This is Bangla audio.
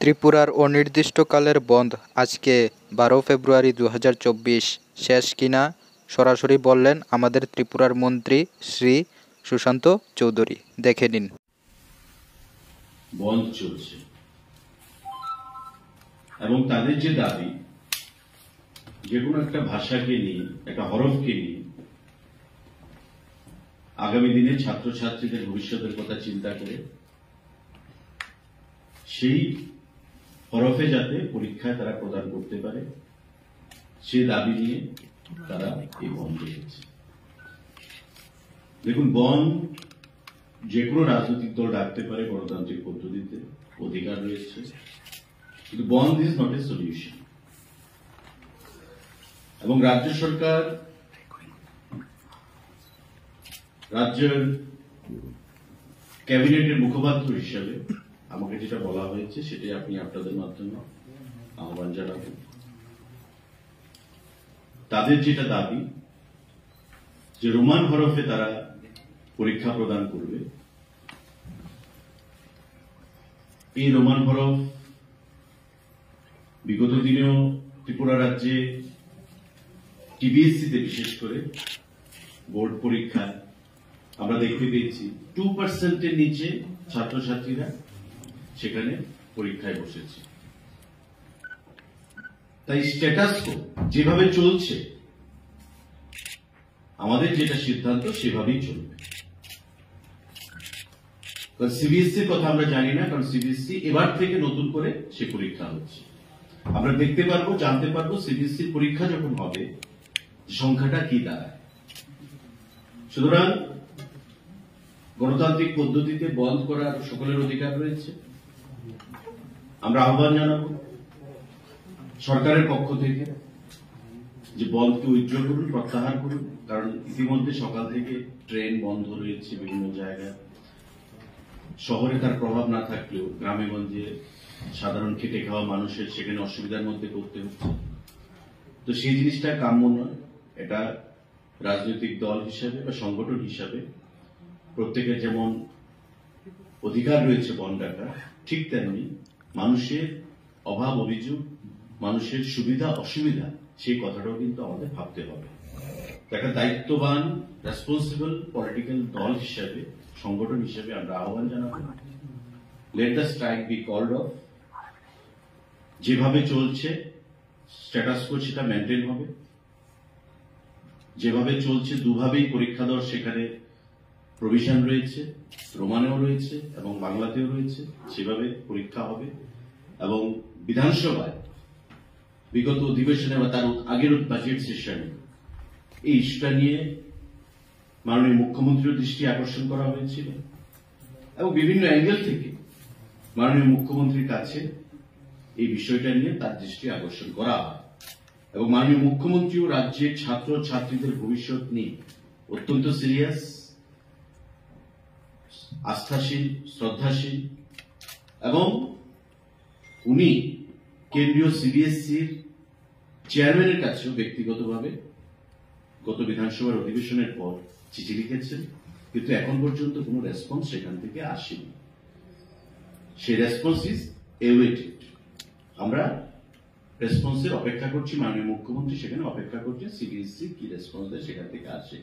ত্রিপুরার অনির্দিষ্টকালের বন্ধ আজকে 12 ফেব্রুয়ারি 2024 শেষ কিনা সরাসরি বললেন আমাদের ত্রিপুরার মন্ত্রী শ্রী সুশান্ত চৌধুরী। দেখে নিন। বন্ধ চলছে এবং তাদের যে দাবি যে কোনো একটা ভাষাকে নিয়ে, একটা হরফকে নিয়ে আগামী দিনে ছাত্রছাত্রীদের ভবিষ্যতের কথা চিন্তা করে সেই হরফে যাতে পরীক্ষায় তারা প্রদান করতে পারে সে দাবি নিয়ে তারা এই বন্ধ রেখেছে। দেখুন, বন্ধ যে কোনো রাজনৈতিক দল ডাকতে পারে, গণতান্ত্রিক পদ্ধতিতে অধিকার রয়েছে, কিন্তু বন্ধ ইজ নট এ সলিউশন। এবং রাজ্য সরকার, রাজ্যের ক্যাবিনেটের মুখপাত্র হিসেবে আমাকে যেটা বলা হয়েছে সেটাই আপনি আপনাদের মাধ্যমে আহ্বান জানাবেন। তাদের যেটা দাবি যে রোমান হরফে তারা পরীক্ষা প্রদান করবে, এই রোমান হরফ বিগত দিনেও ত্রিপুরা রাজ্যে টিবিএসসিতে বিশেষ করে বোর্ড পরীক্ষায় আমরা দেখতে পেয়েছি 2% নিচে ছাত্রছাত্রীরা সেখানে পরীক্ষায় বসেছে। তাই স্ট্যাটাস কো যেভাবে চলছে, আমাদের যেটা সিদ্ধান্ত সেভাবেই চলবে। সিবিএসসির কথা আমরা জানি না, কারণ সিবিএসসি এবার থেকে নতুন করে সে পরীক্ষা হচ্ছে। আমরা দেখতে পারবো, জানতে পারবো সিবিএসসির পরীক্ষা যখন হবে সংখ্যাটা কি দাঁড়ায়। সুতরাং গণতান্ত্রিক পদ্ধতিতে বন্ধ করার সকলের অধিকার রয়েছে। আমরা আহ্বান জানাবো সরকারের পক্ষ থেকে যে বন্ধকে উইথড্র করুন, প্রত্যাহার করুন, কারণ ইতিমধ্যে সকাল থেকে ট্রেন বন্ধ রয়েছে বিভিন্ন জায়গায়। শহরে তার প্রভাব না থাকলেও গ্রামে গঞ্জে সাধারণ খেটে খাওয়া মানুষের সেখানে অসুবিধার মধ্যে পড়তে হচ্ছে। তো সেই জিনিসটা কাম্য নয়। এটা রাজনৈতিক দল হিসাবে বা সংগঠন হিসাবে প্রত্যেকের যেমন অধিকার রয়েছে বন্ধ ডাকার, ঠিক তেমনি মানুষের অভাব অভিযোগ, মানুষের সুবিধা অসুবিধা, সেই কথাটাও কিন্তু আমাদের ভাবতে হবে। একটা দায়িত্ববান রেসপন্সিবল পলিটিক্যাল দল হিসাবে, সংগঠন হিসাবে আমরা আহ্বান জানাবো, let the strike be called off. যেভাবে চলছে স্ট্যাটাস কো সেটা মেনটেন হবে। যেভাবে চলছে দুভাবেই পরীক্ষা দেওয়ার সেখানে প্রভিশন রয়েছে, রোমানেও রয়েছে এবং বাংলাতেও রয়েছে, সেভাবে পরীক্ষা হবে। এবং বিধানসভায় বিগত অধিবেশনে বা তার আগের বাজেট সেশনে এই ইস্যুটা নিয়ে মাননীয় মুখ্যমন্ত্রীর দৃষ্টি আকর্ষণ করা হয়েছিল এবং বিভিন্ন অ্যাঙ্গেল থেকে মাননীয় মুখ্যমন্ত্রীর কাছে এই বিষয়টা নিয়ে তার দৃষ্টি আকর্ষণ করা হয়। এবং মাননীয় মুখ্যমন্ত্রীও রাজ্যের ছাত্র ছাত্রীদের ভবিষ্যৎ নিয়ে অত্যন্ত সিরিয়াস, আস্থাশীল, শ্রদ্ধাশীল, এবং উনি কেন্দ্রীয় সিবিএসসির চেয়ারম্যানের কাছেও ব্যক্তিগতভাবে গত বিধানসভার অধিবেশনের পর চিঠি লিখেছেন, কিন্তু এখন পর্যন্ত কোনো রেসপন্স সেখান থেকে আসেনি। সেই রেসপন্স ইজ এওয়েটেড। আমরা রেসপন্সের অপেক্ষা করছি। মাননীয় মুখ্যমন্ত্রী সেখানে অপেক্ষা করছেন সিবিএসসি কি রেসপন্স দেয় সেখান থেকে আসে।